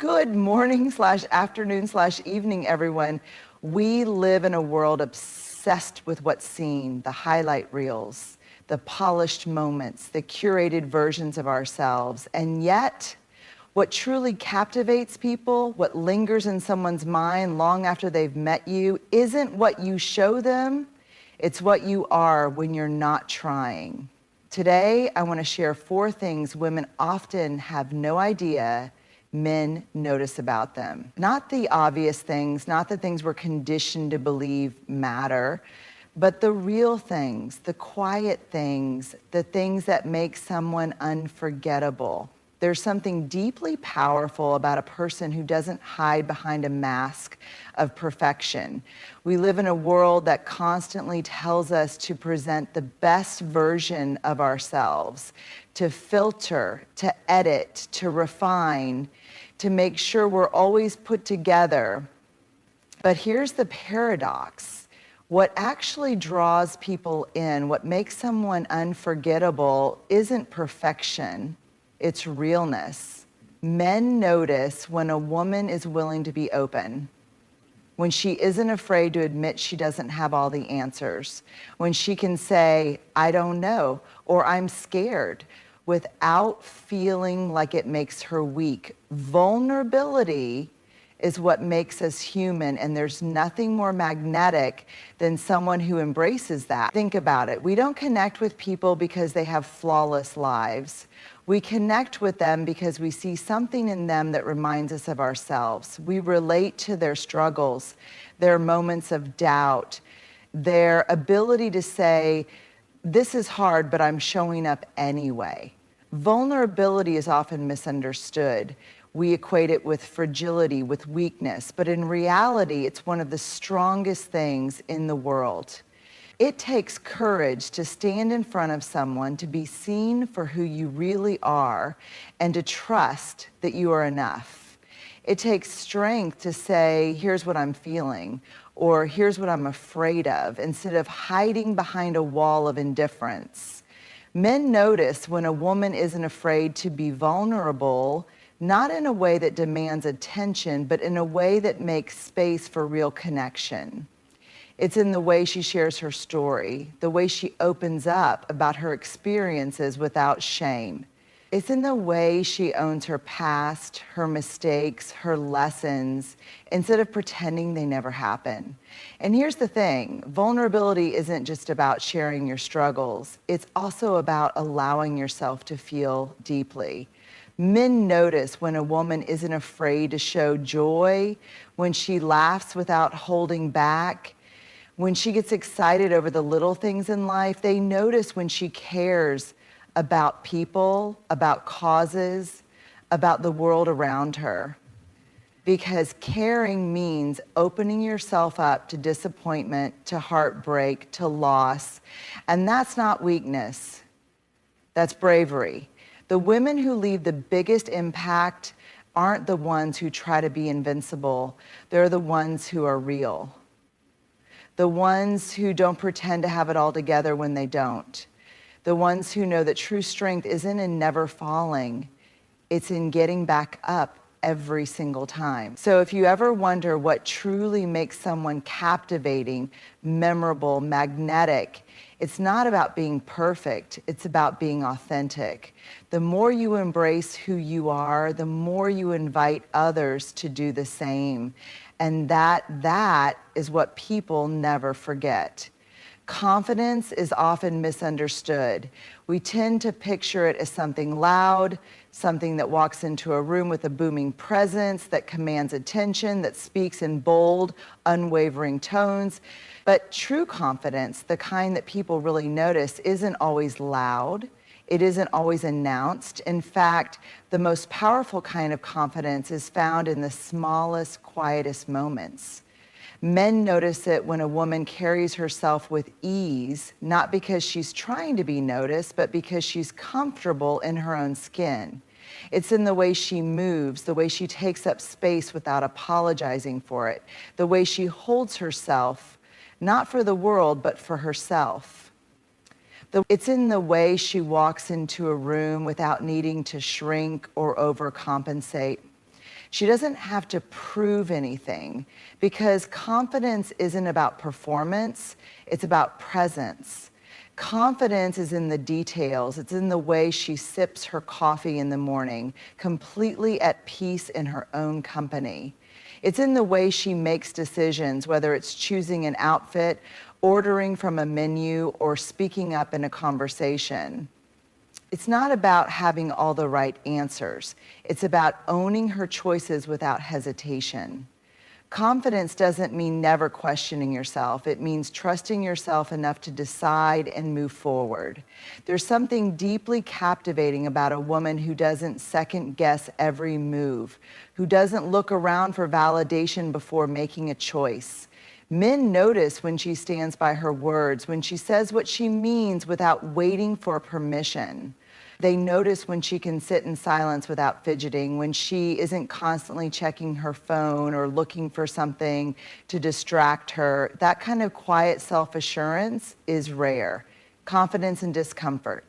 Good morning slash afternoon slash evening, everyone. We live in a world obsessed with what's seen, the highlight reels, the polished moments, the curated versions of ourselves. And yet, what truly captivates people, what lingers in someone's mind long after they've met you, isn't what you show them, it's what you are when you're not trying. Today, I want to share 4 things women often have no idea men notice about them. Not the obvious things, not the things we're conditioned to believe matter, but the real things, the quiet things, the things that make someone unforgettable. There's something deeply powerful about a person who doesn't hide behind a mask of perfection. We live in a world that constantly tells us to present the best version of ourselves, to filter, to edit, to refine, to make sure we're always put together. But here's the paradox. What actually draws people in, what makes someone unforgettable, isn't perfection. It's realness. Men notice when a woman is willing to be open, when she isn't afraid to admit she doesn't have all the answers, when she can say, I don't know, or I'm scared, without feeling like it makes her weak. Vulnerability is what makes us human, and there's nothing more magnetic than someone who embraces that. Think about it. We don't connect with people because they have flawless lives. We connect with them because we see something in them that reminds us of ourselves. We relate to their struggles, their moments of doubt, their ability to say, this is hard, but I'm showing up anyway. Vulnerability is often misunderstood. We equate it with fragility, with weakness, but in reality, it's one of the strongest things in the world. It takes courage to stand in front of someone, to be seen for who you really are, and to trust that you are enough. It takes strength to say, here's what I'm feeling, or here's what I'm afraid of, instead of hiding behind a wall of indifference. Men notice when a woman isn't afraid to be vulnerable, not in a way that demands attention, but in a way that makes space for real connection. It's in the way she shares her story, the way she opens up about her experiences without shame. It's in the way she owns her past, her mistakes, her lessons, instead of pretending they never happen. And here's the thing, vulnerability isn't just about sharing your struggles. It's also about allowing yourself to feel deeply. Men notice when a woman isn't afraid to show joy, when she laughs without holding back, when she gets excited over the little things in life. They notice when she cares about people, about causes, about the world around her. Because caring means opening yourself up to disappointment, to heartbreak, to loss. And that's not weakness, that's bravery. The women who leave the biggest impact aren't the ones who try to be invincible. They're the ones who are real. The ones who don't pretend to have it all together when they don't. The ones who know that true strength isn't in never falling, it's in getting back up every single time. So if you ever wonder what truly makes someone captivating, memorable, magnetic, it's not about being perfect, it's about being authentic. The more you embrace who you are, the more you invite others to do the same. And that is what people never forget. Confidence is often misunderstood. We tend to picture it as something loud, something that walks into a room with a booming presence, that commands attention, that speaks in bold, unwavering tones. But true confidence, the kind that people really notice, isn't always loud. It isn't always announced. In fact, the most powerful kind of confidence is found in the smallest, quietest moments. Men notice it when a woman carries herself with ease, not because she's trying to be noticed, but because she's comfortable in her own skin. It's in the way she moves, the way she takes up space without apologizing for it, the way she holds herself, not for the world, but for herself. It's in the way she walks into a room without needing to shrink or overcompensate. She doesn't have to prove anything, because confidence isn't about performance, it's about presence. Confidence is in the details. It's in the way she sips her coffee in the morning, completely at peace in her own company. It's in the way she makes decisions, whether it's choosing an outfit, ordering from a menu, or speaking up in a conversation. It's not about having all the right answers. It's about owning her choices without hesitation. Confidence doesn't mean never questioning yourself. It means trusting yourself enough to decide and move forward. There's something deeply captivating about a woman who doesn't second guess every move, who doesn't look around for validation before making a choice. Men notice when she stands by her words, when she says what she means without waiting for permission. They notice when she can sit in silence without fidgeting, when she isn't constantly checking her phone or looking for something to distract her. That kind of quiet self-assurance is rare. Confidence and discomfort.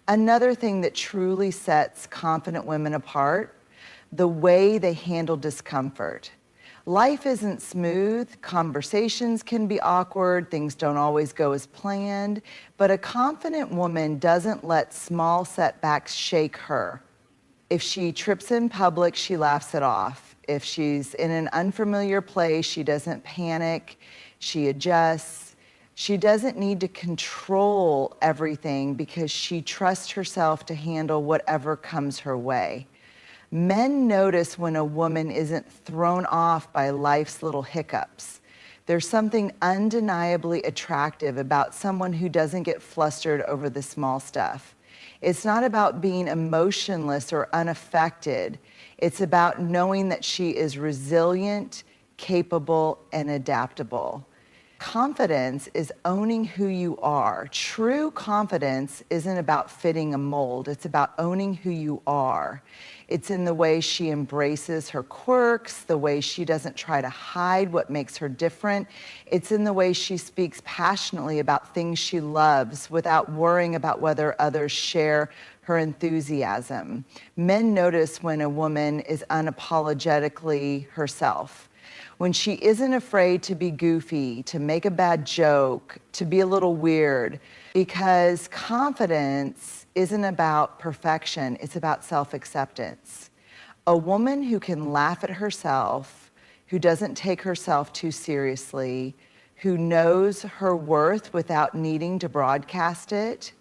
Another thing that truly sets confident women apart, the way they handle discomfort. Life isn't smooth, conversations can be awkward, things don't always go as planned, but a confident woman doesn't let small setbacks shake her. If she trips in public, she laughs it off. If she's in an unfamiliar place, she doesn't panic, she adjusts. She doesn't need to control everything because she trusts herself to handle whatever comes her way. Men notice when a woman isn't thrown off by life's little hiccups. There's something undeniably attractive about someone who doesn't get flustered over the small stuff. It's not about being emotionless or unaffected. It's about knowing that she is resilient, capable, and adaptable. Confidence is owning who you are. True confidence isn't about fitting a mold. It's about owning who you are. It's in the way she embraces her quirks, the way she doesn't try to hide what makes her different. It's in the way she speaks passionately about things she loves without worrying about whether others share her enthusiasm. Men notice when a woman is unapologetically herself. When she isn't afraid to be goofy, to make a bad joke, to be a little weird, because confidence isn't about perfection, it's about self-acceptance. A woman who can laugh at herself, who doesn't take herself too seriously, who knows her worth without needing to broadcast it,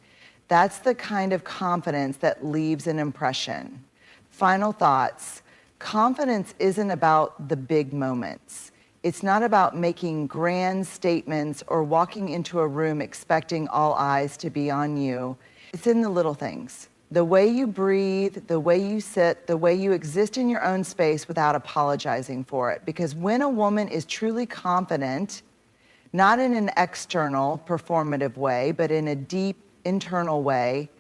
that's the kind of confidence that leaves an impression. Final thoughts. Confidence isn't about the big moments. It's not about making grand statements or walking into a room expecting all eyes to be on you. It's in the little things. The way you breathe, the way you sit, the way you exist in your own space without apologizing for it. Because when a woman is truly confident, not in an external, performative way, but in a deep, internal way,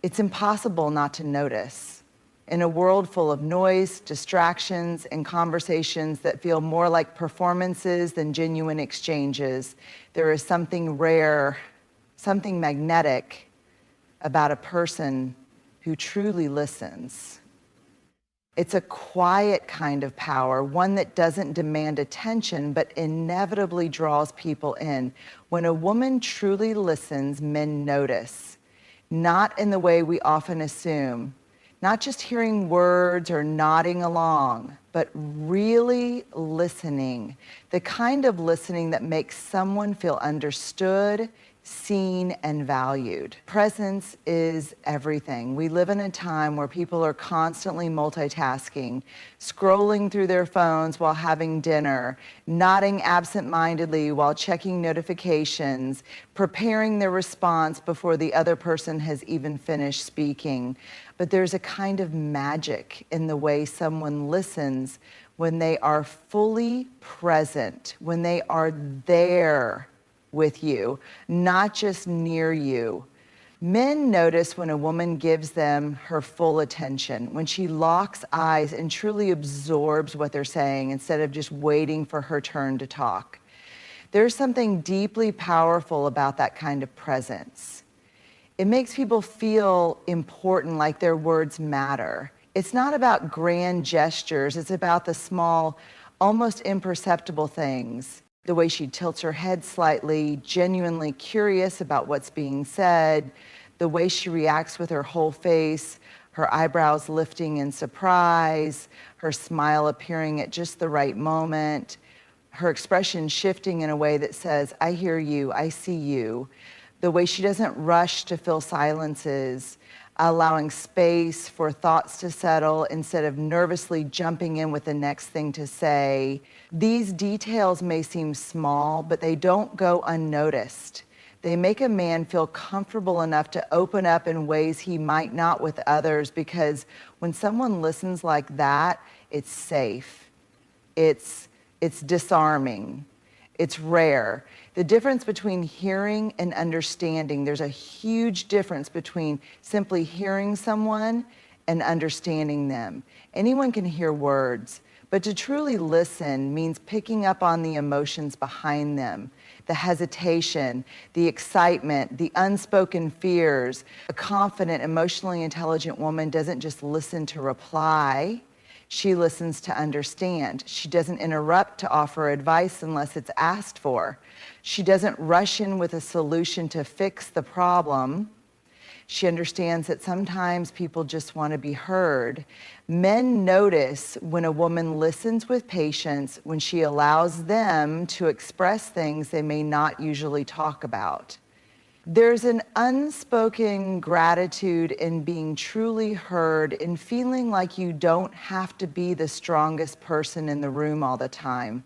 it's impossible not to notice. In a world full of noise, distractions, and conversations that feel more like performances than genuine exchanges, there is something rare, something magnetic about a person who truly listens. It's a quiet kind of power, one that doesn't demand attention, but inevitably draws people in. When a woman truly listens, men notice, not in the way we often assume. Not just hearing words or nodding along, but really listening. The kind of listening that makes someone feel understood, seen, and valued. Presence is everything. We live in a time where people are constantly multitasking, scrolling through their phones while having dinner, nodding absent-mindedly while checking notifications, preparing their response before the other person has even finished speaking. But there's a kind of magic in the way someone listens when they are fully present, when they are there with you, not just near you. Men notice when a woman gives them her full attention, when she locks eyes and truly absorbs what they're saying instead of just waiting for her turn to talk. There's something deeply powerful about that kind of presence. It makes people feel important, like their words matter. It's not about grand gestures. It's about the small, almost imperceptible things. The way she tilts her head slightly, genuinely curious about what's being said, the way she reacts with her whole face, her eyebrows lifting in surprise, her smile appearing at just the right moment, her expression shifting in a way that says, I hear you, I see you. The way she doesn't rush to fill silences, allowing space for thoughts to settle instead of nervously jumping in with the next thing to say. These details may seem small, but they don't go unnoticed. They make a man feel comfortable enough to open up in ways he might not with others, because when someone listens like that, it's safe. It's disarming. It's rare. The difference between hearing and understanding, there's a huge difference between simply hearing someone and understanding them. Anyone can hear words, but to truly listen means picking up on the emotions behind them, the hesitation, the excitement, the unspoken fears. A confident, emotionally intelligent woman doesn't just listen to reply. She listens to understand. She doesn't interrupt to offer advice unless it's asked for. She doesn't rush in with a solution to fix the problem. She understands that sometimes people just want to be heard. Men notice when a woman listens with patience, when she allows them to express things they may not usually talk about. There's an unspoken gratitude in being truly heard, in feeling like you don't have to be the strongest person in the room all the time.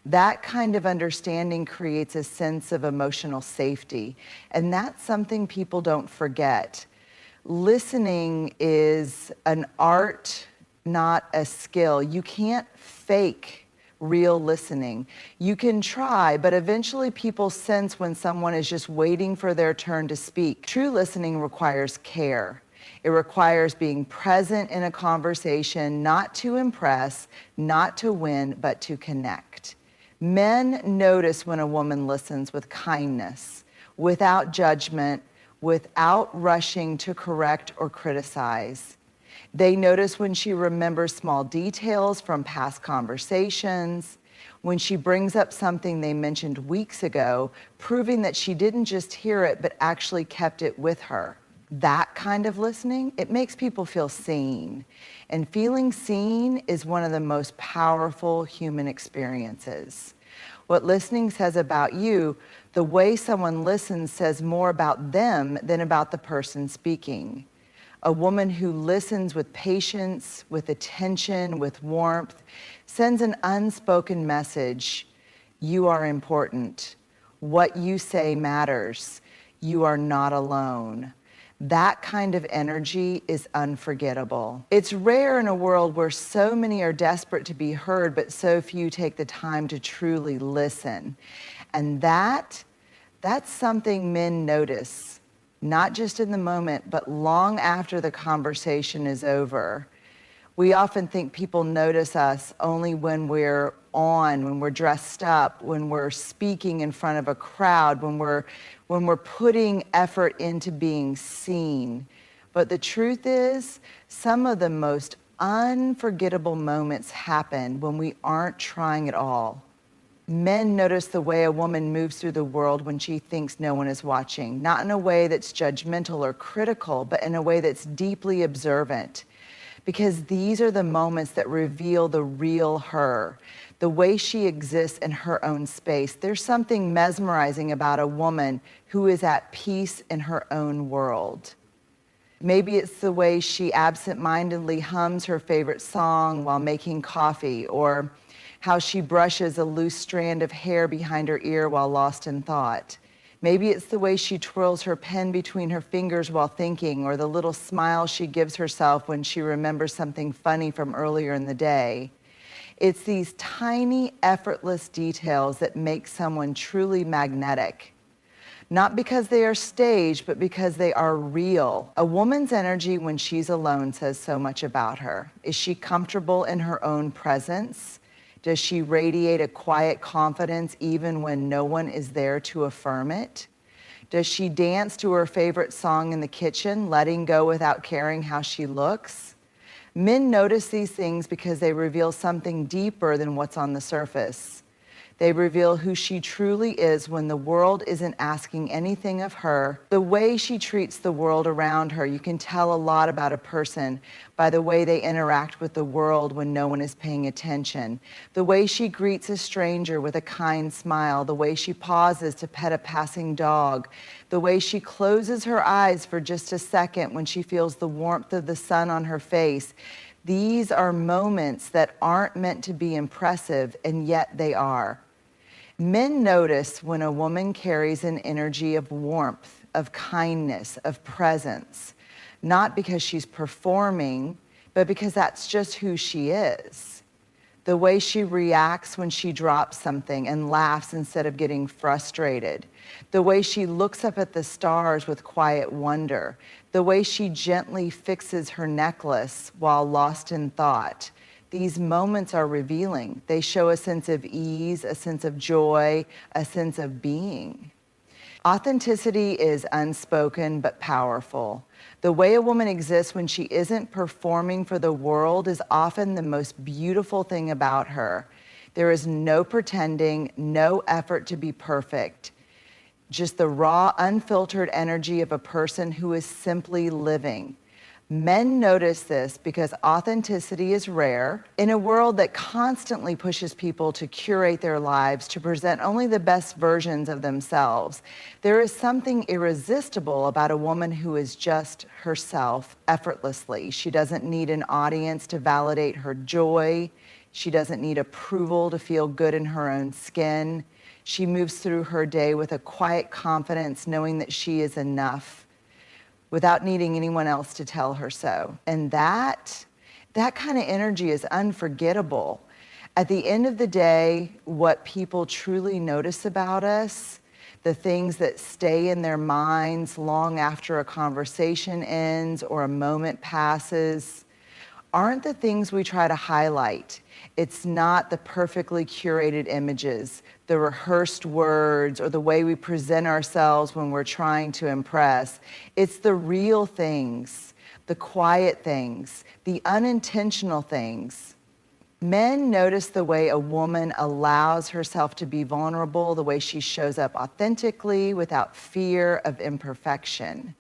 That kind of understanding creates a sense of emotional safety, and that's something people don't forget. Listening is an art, not a skill. You can't fake real listening. You can try, but eventually people sense when someone is just waiting for their turn to speak. True listening requires care. It requires being present in a conversation, not to impress, not to win, but to connect. Men notice when a woman listens with kindness, without judgment, without rushing to correct or criticize. They notice when she remembers small details from past conversations, when she brings up something they mentioned weeks ago, proving that she didn't just hear it, but actually kept it with her. That kind of listening, it makes people feel seen. And feeling seen is one of the most powerful human experiences. What listening says about you, the way someone listens says more about them than about the person speaking. A woman who listens with patience, with attention, with warmth, sends an unspoken message. You are important. What you say matters. You are not alone. That kind of energy is unforgettable. It's rare in a world where so many are desperate to be heard, but so few take the time to truly listen. And that's something men notice. Not just in the moment, but long after the conversation is over. We often think people notice us only when we're on, when we're dressed up, when we're speaking in front of a crowd, when we're putting effort into being seen. But the truth is, some of the most unforgettable moments happen when we aren't trying at all. Men notice the way a woman moves through the world when she thinks no one is watching, not in a way that's judgmental or critical, but in a way that's deeply observant. Because these are the moments that reveal the real her, the way she exists in her own space. There's something mesmerizing about a woman who is at peace in her own world. Maybe it's the way she absent-mindedly hums her favorite song while making coffee, or how she brushes a loose strand of hair behind her ear while lost in thought. Maybe it's the way she twirls her pen between her fingers while thinking, or the little smile she gives herself when she remembers something funny from earlier in the day. It's these tiny, effortless details that make someone truly magnetic. Not because they are staged, but because they are real. A woman's energy when she's alone says so much about her. Is she comfortable in her own presence? Does she radiate a quiet confidence even when no one is there to affirm it? Does she dance to her favorite song in the kitchen, letting go without caring how she looks? Men notice these things because they reveal something deeper than what's on the surface. They reveal who she truly is when the world isn't asking anything of her. The way she treats the world around her, you can tell a lot about a person by the way they interact with the world when no one is paying attention. The way she greets a stranger with a kind smile, the way she pauses to pet a passing dog, the way she closes her eyes for just a second when she feels the warmth of the sun on her face. These are moments that aren't meant to be impressive, and yet they are. Men notice when a woman carries an energy of warmth, of kindness, of presence, not because she's performing, but because that's just who she is. The way she reacts when she drops something and laughs instead of getting frustrated. The way she looks up at the stars with quiet wonder. The way she gently fixes her necklace while lost in thought. These moments are revealing. They show a sense of ease, a sense of joy, a sense of being. Authenticity is unspoken but powerful. The way a woman exists when she isn't performing for the world is often the most beautiful thing about her. There is no pretending, no effort to be perfect. Just the raw, unfiltered energy of a person who is simply living. Men notice this because authenticity is rare. In a world that constantly pushes people to curate their lives, to present only the best versions of themselves, there is something irresistible about a woman who is just herself effortlessly. She doesn't need an audience to validate her joy. She doesn't need approval to feel good in her own skin. She moves through her day with a quiet confidence, knowing that she is enough, without needing anyone else to tell her so. And that kind of energy is unforgettable. At the end of the day, what people truly notice about us, the things that stay in their minds long after a conversation ends or a moment passes, aren't the things we try to highlight. It's not the perfectly curated images, the rehearsed words, or the way we present ourselves when we're trying to impress. It's the real things, the quiet things, the unintentional things. Men notice the way a woman allows herself to be vulnerable, the way she shows up authentically without fear of imperfection.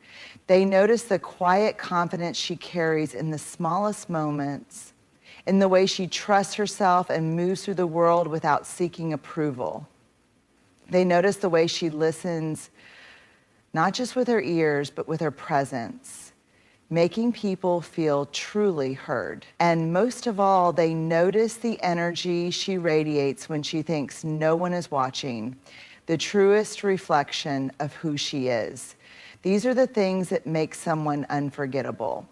They notice the quiet confidence she carries in the smallest moments, in the way she trusts herself and moves through the world without seeking approval. They notice the way she listens, not just with her ears, but with her presence, making people feel truly heard. And most of all, they notice the energy she radiates when she thinks no one is watching, the truest reflection of who she is. These are the things that make someone unforgettable.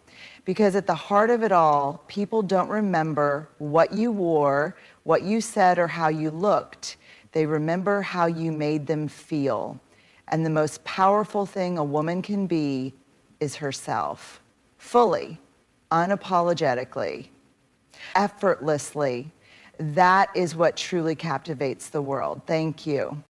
Because at the heart of it all, people don't remember what you wore, what you said, or how you looked. They remember how you made them feel. And the most powerful thing a woman can be is herself. Fully, unapologetically, effortlessly. That is what truly captivates the world. Thank you.